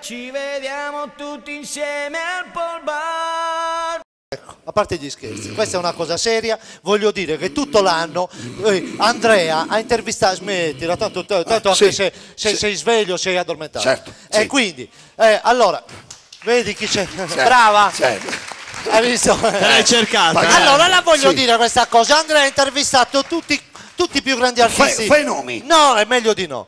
ci vediamo tutti insieme al Pol Bar. Ecco, a parte gli scherzi, questa è una cosa seria. Voglio dire che tutto l'anno Andrea ha intervistato, smettila, tanto anche se sei sveglio, sei addormentato. Certo, e sì. quindi, allora, vedi chi c'è? Certo, Brava? certo. Hai visto? Te l'hai cercata. Allora la voglio Sì. dire questa cosa. Andrea ha intervistato tutti i più grandi artisti. Fai nomi. No, è meglio di no.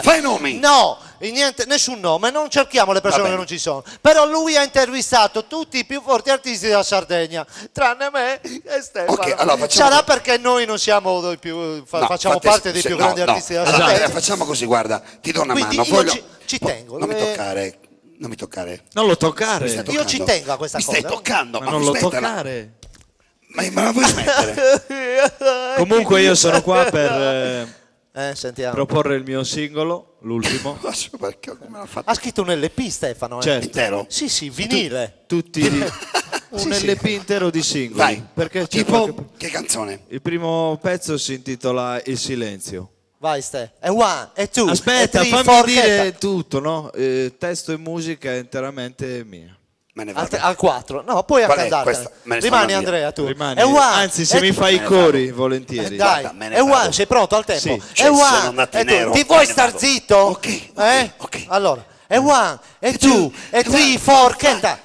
Fai nomi. No, niente, nessun nome, non cerchiamo le persone che non ci sono. Però lui ha intervistato tutti i più forti artisti della Sardegna, tranne me e Stefano. Ok, allora facciamo- Sarà perché noi non siamo i più, facciamo infatti, parte dei più grandi no. artisti della Allora, Sardegna. facciamo così, guarda, ti do una Quindi mano. io ci tengo. Non mi toccare. Non mi toccare. Non lo toccare. Mi stai Io ci toccando. tengo a questa mi cosa. stai toccando. Ma non lo smettila. toccare. Ma la vuoi smettere? Comunque io sono qua per Sentiamo. proporre il mio singolo, l'ultimo. Perché come l'ha fatto? Ha scritto un LP Stefano. Certo. Intero? Sì, vinile. Tutti un LP intero di singoli. Vai. Perché c'è Tipo, qualche- che canzone? Il primo pezzo si intitola Il silenzio. Vai Ste. E one, e two, Aspetta, e three, fammi four, dire tutto, no? Testo e musica è interamente mia. Me ne vado. al 4. No, puoi Qual è andartene. questa? Me ne sto Rimani andando Andrea tu. Rimani. E one, Anzi, se e mi two. fai i ne cori, vado. volentieri. Dai, Guarda, me ne e one, vado. sei pronto al tempo? Sì. E Cioè, one, sono nato e in two. nero, Ti me vuoi ne star vado. zitto? Ok. Allora, e one, e two, e three, four, canta.